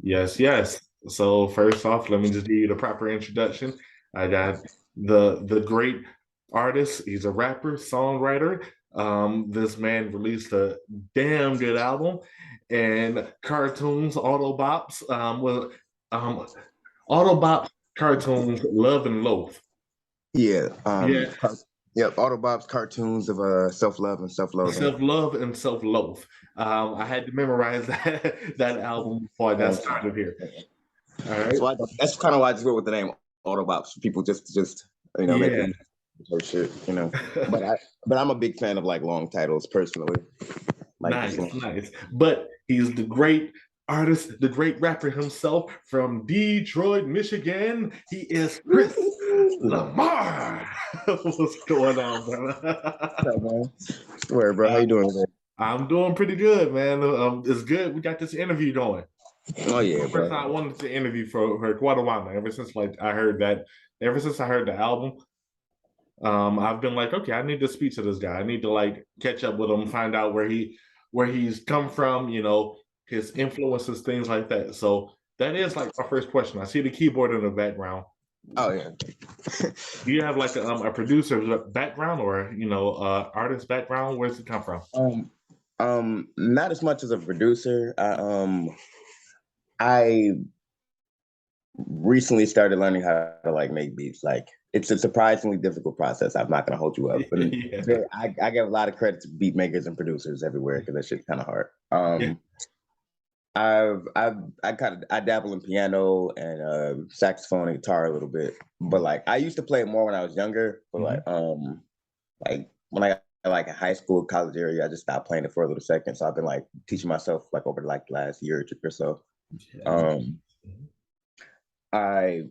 Yes, yes. So first off, let me just give you the proper introduction. I got the great artist. He's a rapper, songwriter. This man released a damn good album and cartoons, Autobops. Um, Autobop cartoons, Love and Loaf. Yeah. Yeah, Yep. Autobots, cartoons of self-love and self-loathing. self-love and self-loaf. I had to memorize that album before I got Um, started here. All right. that's kind of why I just went with the name Autobots. People just make Yeah. them or shit. But I'm a big fan of like long titles personally. Like this Nice, one. nice. But he's the great artist, the great rapper himself from Detroit, Michigan. He is Kris Lamarr. What's going on, brother? What's up, man? Swear, bro. How Uh, you doing today? I'm doing pretty good, man. It's good. We got this interview going. Oh yeah, The person bro. I wanted to interview for quite a while now. Ever since I heard the album, I've been like, okay, I need to speak to this guy. I need to like catch up with him, find out where he's come from, his influences, things like that. So that is like my first question. I see the keyboard in the background. Oh yeah. Do you have like a producer's background or artist background? Where's it come from? Not as much as a producer. I recently started learning how to like make beats. Like it's a surprisingly difficult process. I'm not gonna hold you up, and Yeah, I give a lot of credit to beat makers and producers everywhere because that shit's kind of hard. yeah. I dabble in piano and saxophone and guitar a little bit, but like I used to play it more when I was younger. But Mhm. like when I got like in high school, college area, I just stopped playing it for a little second. So I've been like teaching myself like over like the last year or so. Yeah. Um, I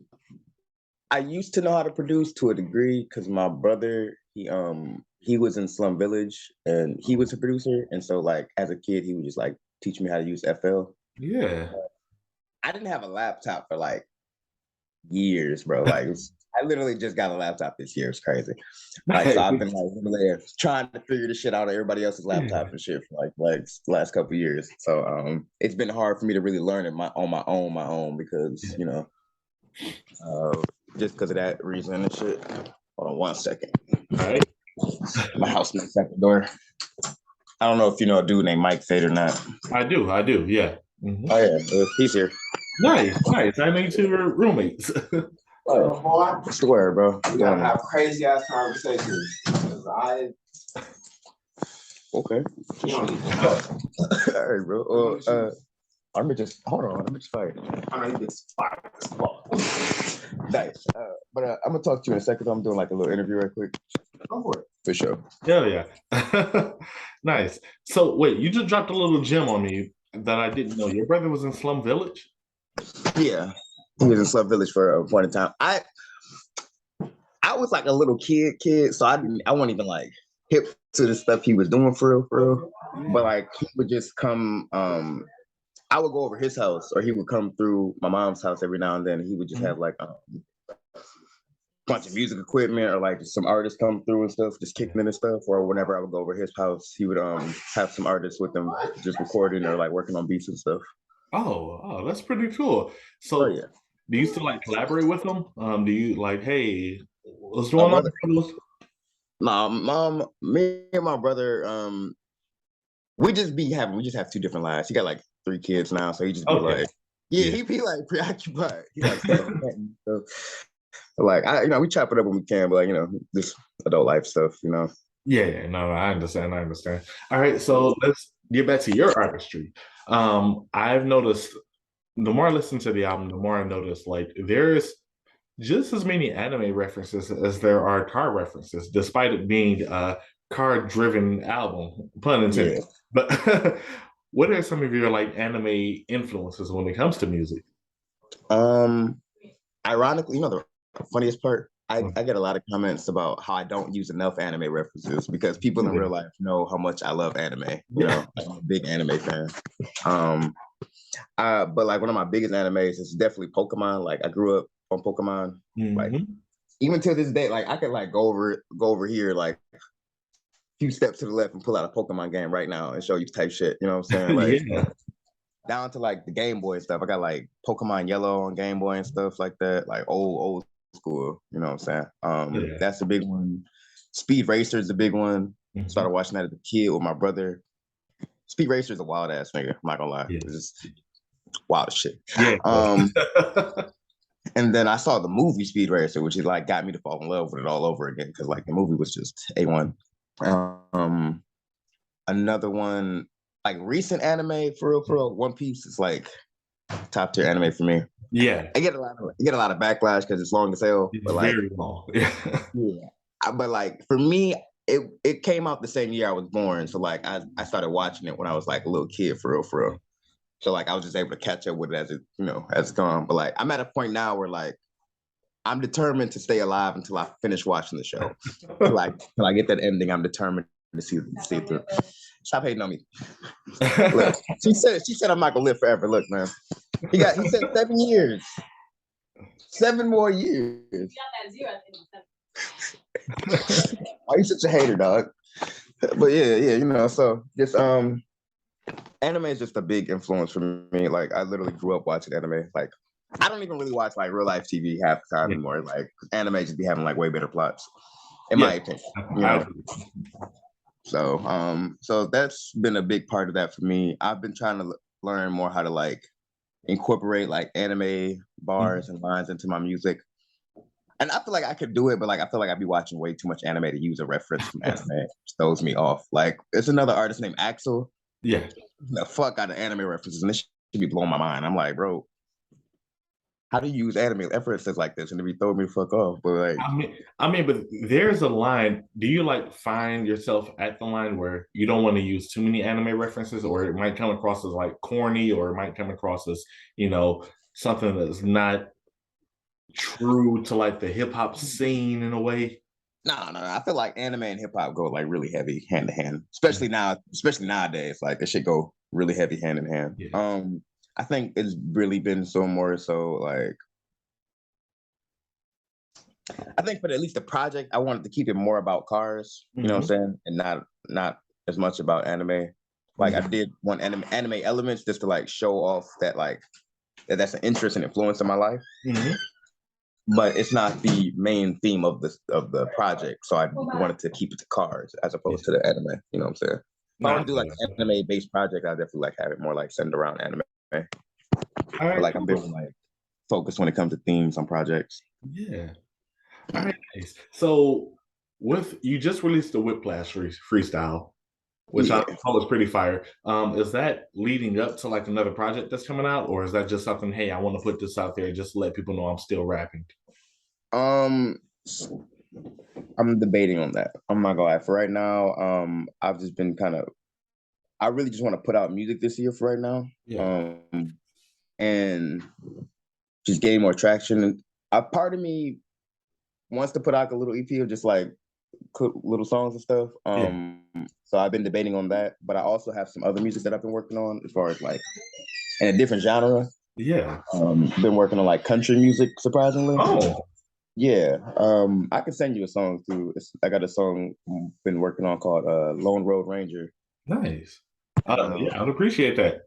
I used to know how to produce to a degree because my brother he was in Slum Village and he was a producer, and so like as a kid he would just like teach me how to use FL. Yeah. I didn't have a laptop for like years, bro. I literally just got a laptop this year. It's crazy. Like, so I've been like literally trying to figure this shit out on everybody else's laptop Yeah. and shit for like the last couple of years. So it's been hard for me to really learn it on my own because uh, just because of that reason and shit. Hold on one second. All right. My housemate's at the door. I don't know if you know a dude named Mike Fade or not. I do. I do. Yeah. Mhm. Oh yeah, he's here. Nice, nice. I made two roommates. Oh, boy. Swear, bro. We gotta have crazy ass conversations. Okay. You don't need to All know. right, bro. Let me just hold on. Let me just fire. I know you get fired. Nice. I'm gonna talk to you in a second. I'm doing like a little interview right quick. Go for it. For sure. Hell yeah. Nice. So wait, you just dropped a little gem on me that I didn't know. Your brother was in Slum Village? Yeah. He was in Slum Village for a point in time. I was like a little kid, so I wasn't even like hip to the stuff he was doing for real. But Yeah. like he would just come. I would go over his house, or he would come through my mom's house every now and then. And he would just Mhm. have like bunch of music equipment or like some artists come through and stuff, just kicking in and stuff. Or whenever I would go over his house, he would have some artists with them just recording or like working on beats and stuff. Oh, that's pretty cool. Oh So yeah. do you still like collaborate with them? Do you like, hey, what's My going on? brother, my mom, me and my brother, we just have two different lives. He got like three kids now, so he just be Okay. like, yeah, Yeah. he be like preoccupied. He like stuff like that. So, like we chop it up when we can, but like, this adult life stuff. Yeah, no, I understand. I understand. All right, so let's get back to your artistry. I've noticed the more I listen to the album, the more I notice like there's just as many anime references as there are car references, despite it being a car-driven album, pun intended. Yeah. But what are some of your like anime influences when it comes to music? Um, Ironically, the funniest part, I get a lot of comments about how I don't use enough anime references because people in real life know how much I love anime. Yeah. Like, I'm a big anime fan. Um, but like one of my biggest animes is definitely Pokemon. Like I grew up on Pokemon. Like Mhm. even to this day, like I could like go over here like a few steps to the left and pull out a Pokemon game right now and show you type shit. You know what I'm saying? Like Yeah. down to like the Game Boy stuff. I got like Pokemon Yellow on Game Boy and stuff like that, like old school. You know what I'm saying? Yeah. That's a big one. Speed Racer is a big one. Mhm. Started watching that as a kid with my brother. Speed Racer is a wild ass nigga. I'm not gonna lie. Yeah. It's just wild as shit. Yeah. And then I saw the movie Speed Racer, which is like got me to fall in love with it all over again because like the movie was just A1. Another one, like recent anime for real, One Piece is like top tier anime for me. Yeah. I get a lot of backlash because it's long as hell, It's but like very long. yeah. But like for me, it came out the same year I was born, so like I started watching it when I was like a little kid for real. So like I was just able to catch up with it as it's gone. But like I'm at a point now where like I'm determined to stay alive until I finish watching the show. till I get that ending, I'm determined to see it through. Stop hating on me. Look, she said I'm not gonna live forever. Look, man. He said 7 years. 7 more years. You got that 0 at the end of 7. Why you such a hater, dog? But yeah, so just anime is just a big influence for me. Like I literally grew up watching anime. Like I don't even really watch like real life TV half the time anymore. Like anime just be having like way better plots, in my opinion. You know. So that's been a big part of that for me. I've been trying to learn more how to like incorporate like anime bars and lines into my music. And I feel like I could do it, but like I feel like I'd be watching way too much anime to use a reference from anime. It throws me off. Like it's another artist named Axel. Yeah. The fuck out of anime references, and this should be blowing my mind. I'm like, bro, how do you use anime references like this? And it be throwing me the fuck off. But like, I mean, but there's a line. Do you like find yourself at the line where you don't want to use too many anime references, or it might come across as like corny, or it might come across as something that's not true to like the hip hop scene in a way? No. I feel like anime and hip hop go like really heavy hand to hand, especially nowadays. Like this shit go really heavy hand in hand. Yeah. I think it's really been so more so like I think for at least the project, I wanted to keep it more about cars, you know what I'm saying? And not as much about anime. Like I did want anime elements just to like show off that like that's an interest and influence in my life. But it's not the main theme of the project. So I wanted to keep it to cars as opposed to the anime. You know what I'm saying? If I want to do like an anime-based project, I definitely like have it more like centered around anime. All right, like I'm very like focused when it comes to themes on projects. Yeah. All right, nice. So you just released the Whiplash freestyle, which I thought was pretty fire. Is that leading up to like another project that's coming out, or is that just something, hey, I want to put this out there just to let people know I'm still rapping? I'm debating on that. I'm not gonna lie. For right now, I've just been I really just want to put out music this year for right now. Yeah. And just gain more traction. And a part of me wants to put out a little EP of just like little songs and stuff. So I've been debating on that, but I also have some other music that I've been working on as far as like in a different genre. Yeah. Been working on like country music, surprisingly. Oh. Yeah. I can send you a song too. I got a song been working on called Lone Road Ranger. Nice. Yeah, I'd appreciate that.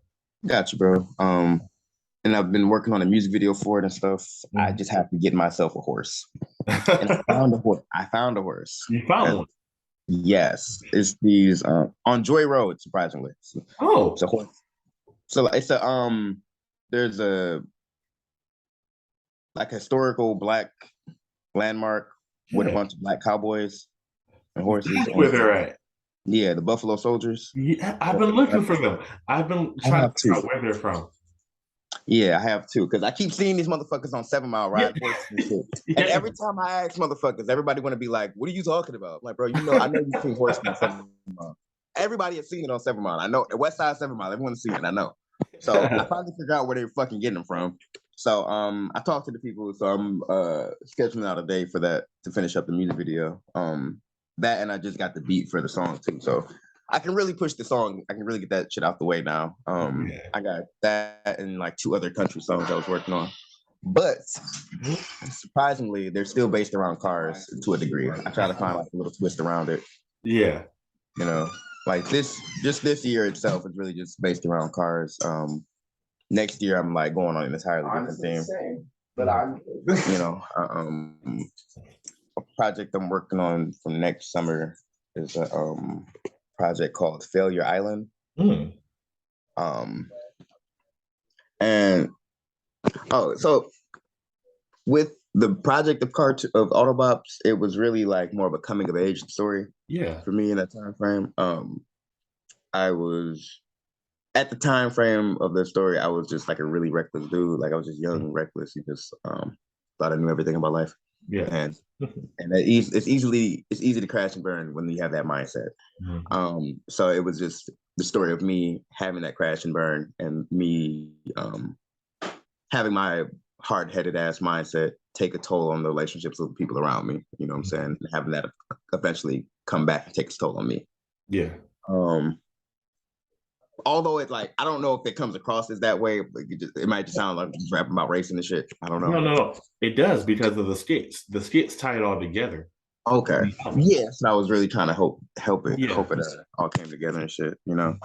Gotcha, bro. And I've been working on a music video for it and stuff. I just have to get myself a horse. And I found a horse. You found one? Yes. It's these on Joy Road, surprisingly. Oh. It's a horse. So it's there's a like historical Black landmark with a bunch of Black cowboys and horses. That's where they're at. Yeah, the Buffalo Soldiers. Yeah, I've been looking for them. I've been trying to figure out where they're from. Yeah, I have too, because I keep seeing these motherfuckers on 7 Mile ride horses and shit. And every time I ask motherfuckers, everybody want to be like, "What are you talking about?" I'm like, bro, I know you've seen horses on 7 Mile. Everybody has seen it on 7 Mile. I know the West Side 7 Mile. Everyone's seen it. I know. So I finally figured out where they're fucking getting them from. So I talked to the people. So I'm scheduling out a day for that to finish up the music video. That and I just got the beat for the song too. So I can really push the song. I can really get that shit out the way now. I got that and like 2 other country songs I was working on. But surprisingly, they're still based around cars to a degree. I try to find like a little twist around it. Yeah. Like this year itself is really just based around cars. next year I'm like going on an entirely different theme. Same, but I'm You know, a project I'm working on for next summer is a project called Failure Island. Mm. And so with the project of Autobots, it was really like more of a coming of age story Yeah. for me in that time frame. I was at the time frame of the story, I was just like a really reckless dude. Like I was just young and reckless. You just thought I knew everything about life. Yeah. And it's easy to crash and burn when you have that mindset. So it was just the story of me having that crash and burn and me having my hard-headed ass mindset take a toll on the relationships with the people around me. You know what I'm saying? And having that eventually come back and take its toll on me. Yeah. Although it's like, I don't know if it comes across as that way, but it might just sound like just rapping about racing and shit. I don't know. No. It does because of the skits. The skits tie it all together. Okay. Yeah. So I was really trying to hope it all came together and shit, you know.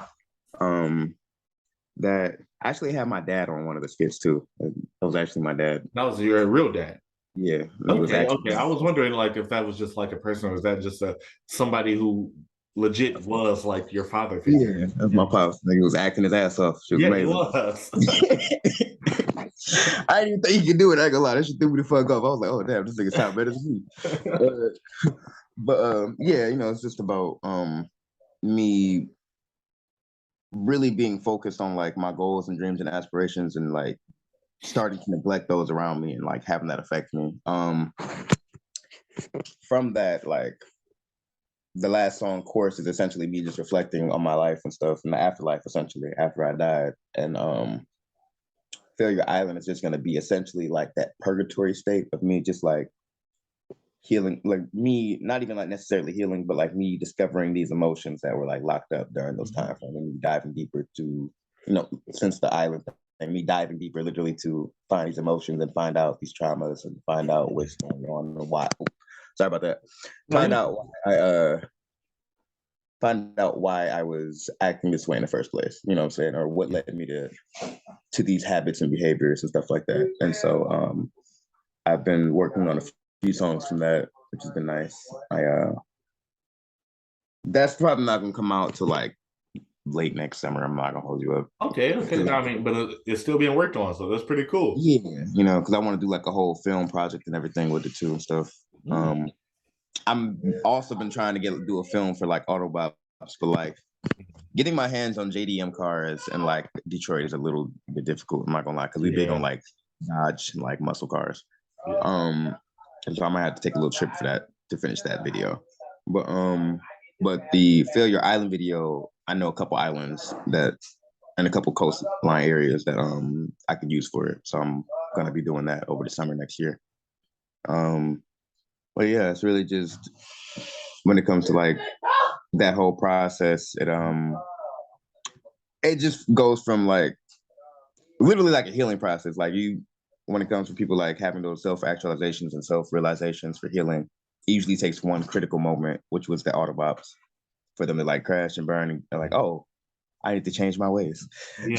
That I actually had my dad on one of the skits too. That was actually my dad. That was your real dad. Yeah. Okay. I was wondering like if that was just like a person or was that just somebody who legit was like your father figure? Yeah, that's my pops. He was acting his ass off. Shit was amazing. He was. I didn't even think he could do it. I ain't gonna lie. That shit threw me the fuck off. I was like, oh damn, this nigga sound better than me. But yeah, you know, it's just about me really being focused on like my goals and dreams and aspirations and like starting to neglect those around me and like having that affect me. From that, like the last song, Course, is essentially me just reflecting on my life and stuff in the afterlife, essentially, after I died. And Failure Island is just going to be essentially like that purgatory state of me just like healing, like me, not even like necessarily healing, but like me discovering these emotions that were like locked up during those times and me diving deeper to, you know, since the island and me diving deeper literally to find these emotions and find out these traumas and find out what's going on and why. Sorry about that. Find out why I was acting this way in the first place, you know what I'm saying? Or what led me to these habits and behaviors and stuff like that. And so I've been working on a few songs from that, which has been nice. That's probably not gonna come out till like late next summer. I'm not gonna hold you up. Okay. I mean, but it's still being worked on, so that's pretty cool. Yeah, you know, because I want to do like a whole film project and everything with it too and stuff. I'm also been trying to do a film for like Autobots, but like getting my hands on JDM cars and like Detroit is a little bit difficult. I'm not gonna lie, because we big on like Dodge and like muscle cars. And so I might have to take a little trip for that to finish that video. But the Failure Island video, I know a couple islands that and a couple coastline areas that I could use for it. So I'm gonna be doing that over the summer next year. But yeah, it's really just when it comes to like that whole process, it just goes from like literally like a healing process. Like when it comes to people like having those self-actualizations and self-realizations for healing, it usually takes one critical moment, which was the Autobots, for them to like crash and burn and like, oh, I need to change my ways. Yeah.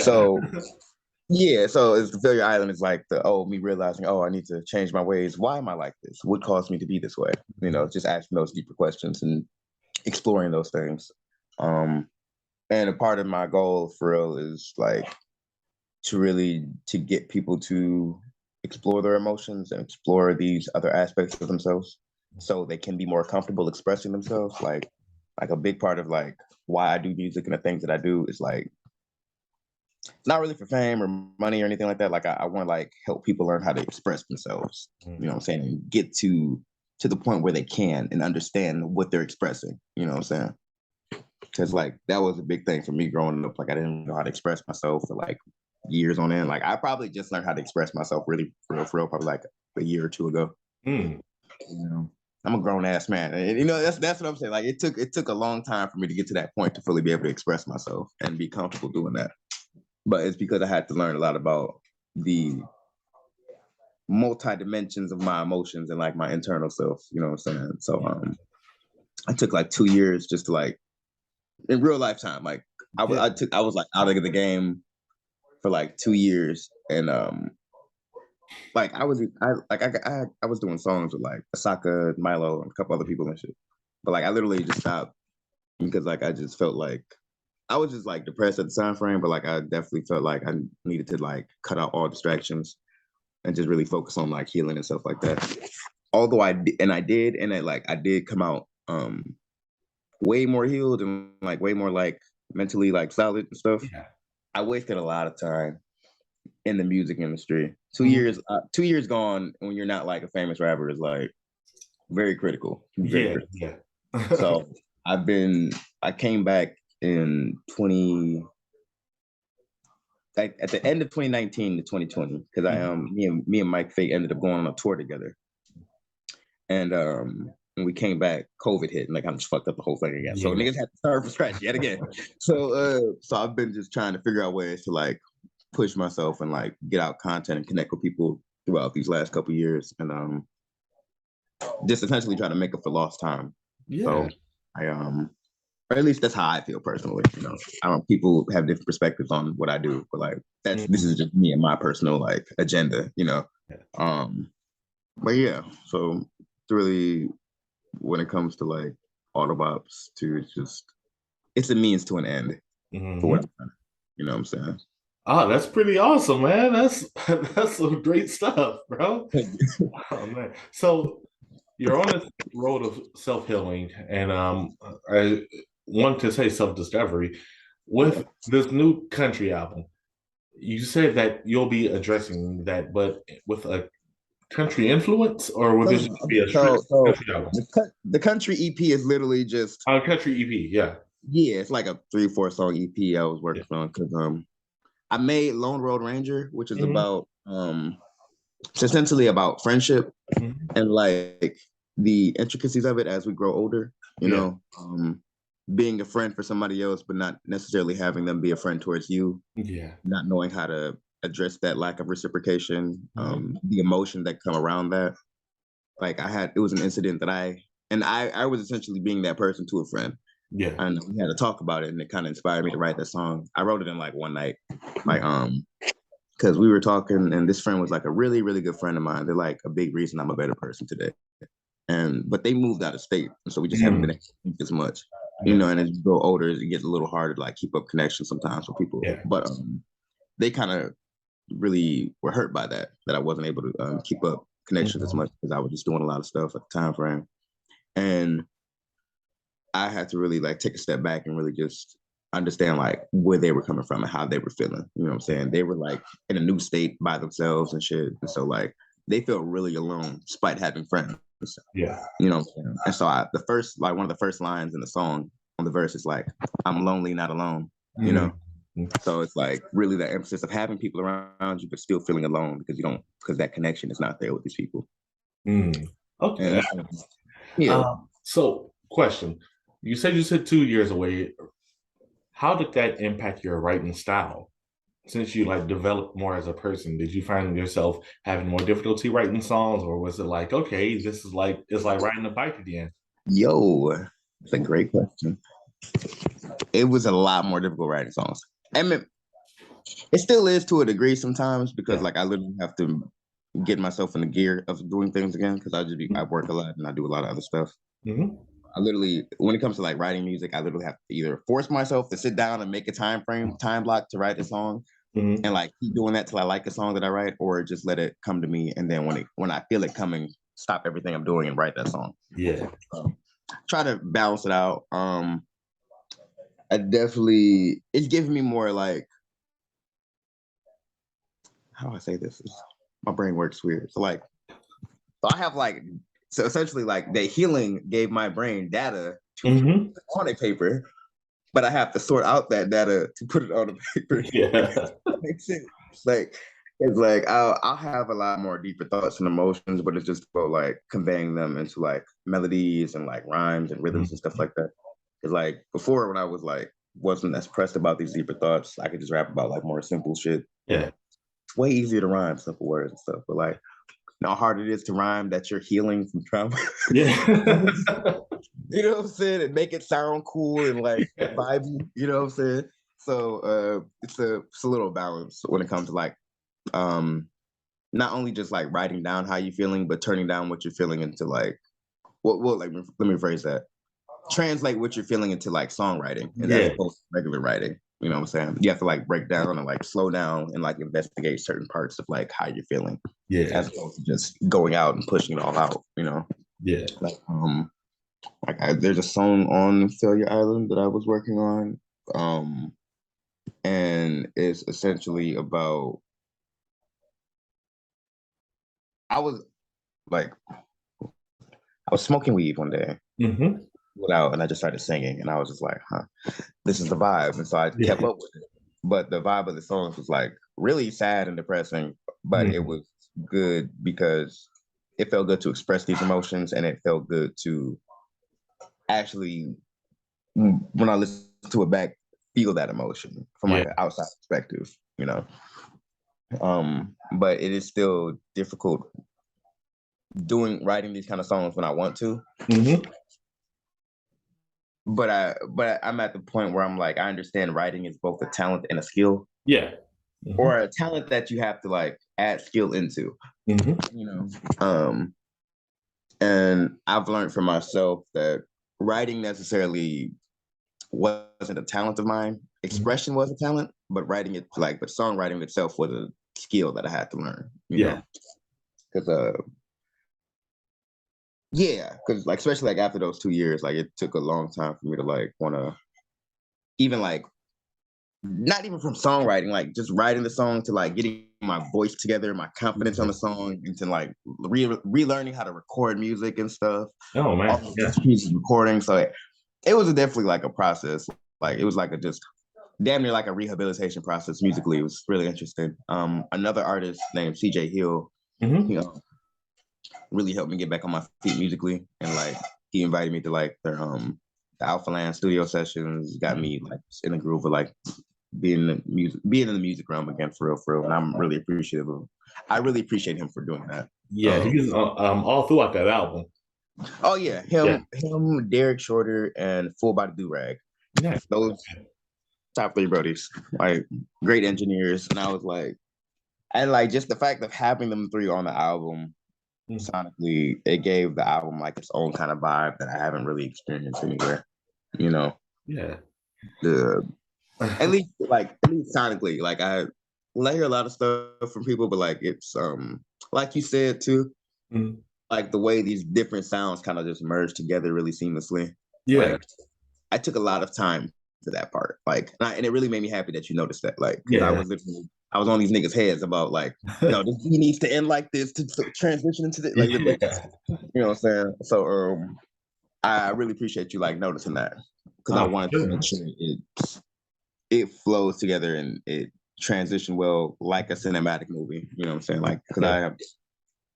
So it's the Failure Island is like me realizing, I need to change my ways. Why am I like this? What caused me to be this way? You know, just asking those deeper questions and exploring those things. And a part of my goal for real is like to get people to explore their emotions and explore these other aspects of themselves so they can be more comfortable expressing themselves. Like a big part of like why I do music and the things that I do is like not really for fame or money or anything like that. Like I want to like help people learn how to express themselves, you know what I'm saying? And get to the point where they can and understand what they're expressing, you know what I'm saying? Because like that was a big thing for me growing up. Like I didn't know how to express myself for like years on end. Like I probably just learned how to express myself really for real probably like a year or two ago. You know, I'm a grown ass man, and you know that's what I'm saying. Like it took a long time for me to get to that point to fully be able to express myself and be comfortable doing that. But it's because I had to learn a lot about the multi dimensions of my emotions and like my internal self. You know what I'm saying? So I took like 2 years just to like in real lifetime. Like I was like out of the game for like 2 years, and like I was doing songs with like Asaka, Milo, and a couple other people and shit. But like I literally just stopped because like I just felt like I was just like depressed at the time frame, but like I definitely felt like I needed to like cut out all distractions and just really focus on like healing and stuff like that. Although I did, and I did come out way more healed and like way more like mentally like solid and stuff. Yeah. I wasted a lot of time in the music industry. 2 Mhm. years, 2 years gone when you're not like a famous rapper is like very critical. Very Yeah, critical. yeah. So I came back in like at the end of 2019 to 2020 because me and Mike Fate ended up going on a tour together, and when we came back, COVID hit, and like I just fucked up the whole thing again. So Yeah. niggas had to start from scratch yet again. So I've been just trying to figure out ways to like push myself and like get out content and connect with people throughout these last couple of years, and just essentially try to make up for lost time. Yeah. So I or at least that's how I feel personally. You know, I don't. People have different perspectives on what I do, but like this is just me and my personal like agenda. You know, but yeah. So it's really when it comes to like Autobots, too, it's a means to an end for what I'm trying. You know what I'm saying? Oh, that's pretty awesome, man. That's some great stuff, bro. Oh man. So you're on this road of self-healing, and I want to say self-discovery. With this new country album, you said that you'll be addressing that, but with a country influence, or will this just be a strict country album? The country EP is literally just Country EP, yeah. Yeah, it's like a 3-4 song EP I was working on because I made Lone Road Ranger, which is about it's essentially about friendship and like the intricacies of it as we grow older, you know, being a friend for somebody else, but not necessarily having them be a friend towards you. Yeah. Not knowing how to address that lack of reciprocation, the emotion that come around that. Like it was an incident that I was essentially being that person to a friend. Yeah. And we had to talk about it, and it kind of inspired me to write that song. I wrote it in like one night, like because we were talking, and this friend was like a really, really good friend of mine. They're like a big reason I'm a better person today. But they moved out of state, and so we just haven't been able to speak as much, you know. And as you grow older, it gets a little harder to like keep up connections sometimes with people. Yeah. But they kind of really were hurt by that I wasn't able to keep up connections as much because I was just doing a lot of stuff at the time frame, and I had to really like take a step back and really just understand like where they were coming from and how they were feeling. You know what I'm saying? They were like in a new state by themselves and shit. And so like they felt really alone despite having friends. Yeah. You know what I'm saying? And so one of the first lines in the song on the verse is like, I'm lonely, not alone, you know? So it's like really the emphasis of having people around you, but still feeling alone because that connection is not there with these people. Okay. Yeah. So question. You said 2 years away. How did that impact your writing style? Since you like developed more as a person, did you find yourself having more difficulty writing songs, or was it like, okay, it's like riding a bike again? Yo, that's a great question. It was a lot more difficult writing songs. I mean, it still is to a degree sometimes because like I literally have to get myself in the gear of doing things again because I work a lot and I do a lot of other stuff. I literally, when it comes to like writing music, I literally have to either force myself to sit down and make a time block to write a song, and like keep doing that till I like a song that I write, or just let it come to me, and then when I feel it coming, stop everything I'm doing and write that song. Yeah, try to balance it out. It's giving me more like, how do I say this? My brain works weird. So I have like. So essentially, like the healing gave my brain data to put on a paper, but I have to sort out that data to put it on a paper. Yeah, makes sense. Like it's like I'll have a lot more deeper thoughts and emotions, but it's just about like conveying them into like melodies and like rhymes and rhythms and stuff like that. Because like before, when I was like wasn't as pressed about these deeper thoughts, I could just rap about like more simple shit. Yeah, it's way easier to rhyme simple words and stuff, but like. How hard it is to rhyme that you're healing from trauma. Yeah. You know what I'm saying? And make it sound cool and like vibey, you know what I'm saying? So it's a little balance when it comes to like not only just like writing down how you're feeling, but turning down what you're feeling into like what like let me phrase that. Translate what you're feeling into like songwriting and as Yeah, opposed to regular writing. You know what I'm saying? You have to like break down and like slow down and like investigate certain parts of like how you're feeling yeah, as opposed to just going out and pushing it all out, you know? yeah. There's a song on Failure Island that I was working on. And it's essentially about I was like I was smoking weed one day Mm-hmm. without and I just started singing and I was just like, huh, this is the vibe. And so I kept Yeah. up with it. But the vibe of the songs was like really sad and depressing, but it Mhm. was good because it felt good to express these emotions and it felt good to actually when I listen to it back, feel that emotion from Yeah. like an outside perspective, you know. But it is still difficult writing these kind of songs when I want to. Mm-hmm. But I'm at the point where I'm like, I understand writing is both a talent and a skill, Yeah. Mm-hmm. or a talent that you have to like add skill into, Mm-hmm. you know. And I've learned for myself that writing necessarily wasn't a talent of mine. Expression was a talent, but but songwriting itself was a skill that I had to learn, you Yeah. know. Because yeah, because like especially like after those 2 years, like it took a long time for me to like want to even like not even from songwriting, like just writing the song to like getting my voice together, my confidence on the song, and to like relearning how to record music and stuff. Oh man. All Yeah. music recording, so it was definitely like a process. Like it was like a just damn near like a rehabilitation process musically. It was really interesting. Another artist named CJ Hill, Mm-hmm. you know, really helped me get back on my feet musically, and like he invited me to like the Alpha Land studio sessions, got me like in the groove of like being in the music realm again for real. And I'm really appreciative of I really appreciate him for doing that. Yeah. He's all throughout that album. Oh yeah, Yeah. him, Derek Shorter, and Full Body Do Rag. Yeah. Those top three brodies, like great engineers. And I was like, and like just the fact of having them three on the album sonically, it gave the album like its own kind of vibe that I haven't really experienced anywhere. You know, Yeah. the at least sonically, like I hear a lot of stuff from people, but like it's like you said too, Mhm. like the way these different sounds kind of just merge together really seamlessly. Yeah. Like I took a lot of time for that part. Like, and it really made me happy that you noticed that. Like, because Yeah. I was on these niggas' heads about like, yo, this beat needs to end like this to transition into the like the next. You know what I'm saying? So, I really appreciate you like noticing that because I Oh, wanted to sure. make sure it flows together and it transition well like a cinematic movie. You know what I'm saying? Like, because Yeah.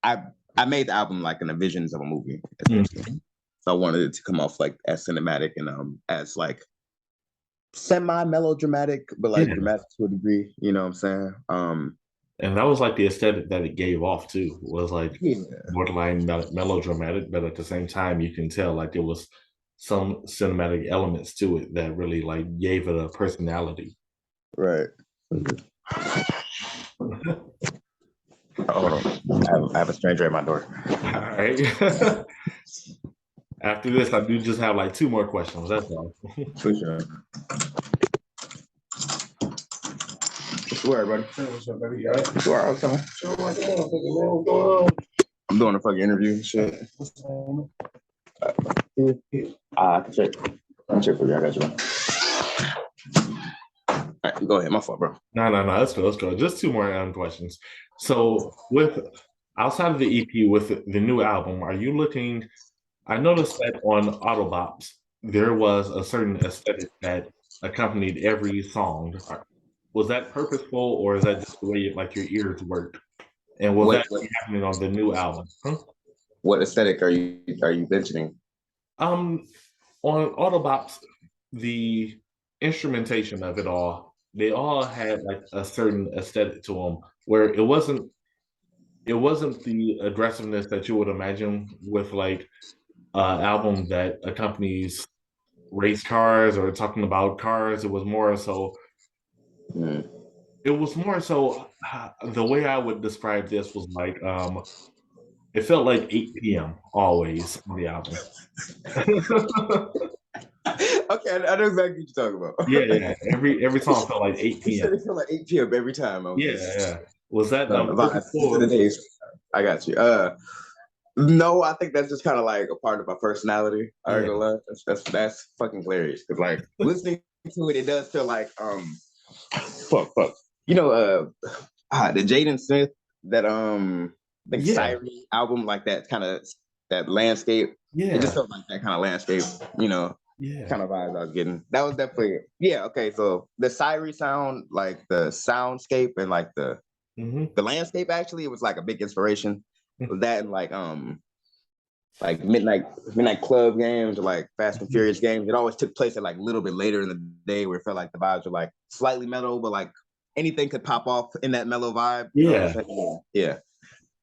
I I made the album like in the visions of a movie, Mm. essentially. So I wanted it to come off like as cinematic and as like semi melodramatic, but like Yeah. dramatic to a degree. You know what I'm saying? And that was like the aesthetic that it gave off too. Was like Yeah, borderline melodramatic, but at the same time, you can tell like there was some cinematic elements to it that really like gave it a personality. right. Hold on, I have a stranger at my door. All right. After this, I do just have like two more questions. That's all. For sure. Swear, buddy. What's up, baby? You all right? Swear, I was coming. I'm doing a fucking interview and shit. I can check. I'll check for you. I got you. All right, go ahead. My fault, bro. No. Let's go. Let's go. Just two more questions. So, with outside of the EP, with the new album, are you looking? I noticed that on Autobops, there was a certain aesthetic that accompanied every song. Was that purposeful, or is that just the way like your ears worked? And will What that be happening on the new album? Huh? what aesthetic are you mentioning? Um, on Autobops, the instrumentation of it all, they all had like a certain aesthetic to them, where it wasn't the aggressiveness that you would imagine with like an album that accompanies race cars or talking about cars. It was more so Mm. It was more so the way I would describe this was like it felt like 8 p.m. always on the album. Okay, I know exactly what you're talking Yeah, about. yeah. Every song felt like 8 You said p.m. it felt like 8 p.m. every time. Yeah, Okay. yeah. Was that Vibes to the purposeful? days. I got you. No, I think that's just kind of like a part of my personality. I ain't Yeah, gonna lie. That's fucking hilarious. Cause like listening to it, it does feel like fuck. You know, the Jaden Smith that I think yeah, Siren album, like that kind of that landscape. It just yeah, felt like that kind of landscape, you know, yeah. kind of vibes I was getting. That was definitely yeah. Okay, so the Siren sound, like the soundscape and like Hmm. the landscape, actually, it was like a big inspiration. That and like midnight club games or like Fast and Furious games. It always took place at like a little bit later in the day where it felt like the vibes were like slightly mellow, but like anything could pop off in that mellow vibe. You know what I'm Yeah. saying? Yeah.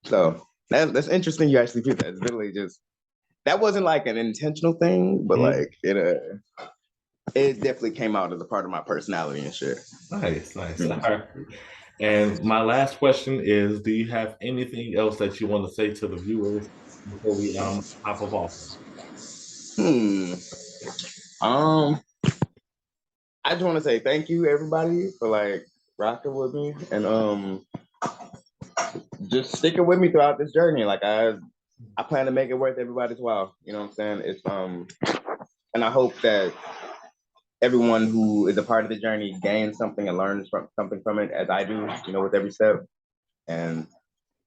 So that's interesting. You actually did that. It's literally just that wasn't like an intentional thing, but Mhm. like it definitely came out as a part of my personality and shit. Nice, nice. All Mhm. right. And my last question is, do you have anything else that you want to say to the viewers before we hop off? Hmm. Um, I just want to say thank you everybody for like rocking with me and just sticking with me throughout this journey. Like I plan to make it worth everybody's while. You know what I'm saying? It's and I hope that everyone who is a part of the journey gains something and learns from something from it as I do, you know, with every step. And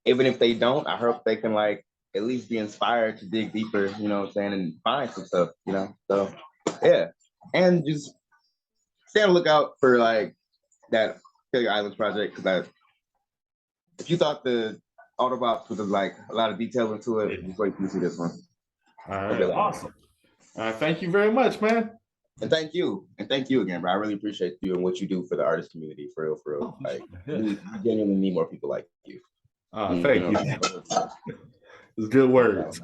even if they don't, I hope they can like at least be inspired to dig deeper, you know what I'm saying, and find some stuff, you know. So yeah. And just stay on the lookout for like that Kill Your Islands project, because if you thought the Autobots was like a lot of detail into it, Yeah. just wait till you see this one. All It'll be right, a lot more. awesome. Thank you very much, man. And thank you. And thank you again, bro. I really appreciate you and what you do for the artist community, for real, for real. Oh, for Like, sure. Yeah. we genuinely need more people like you. You Thank know, you. It's good words.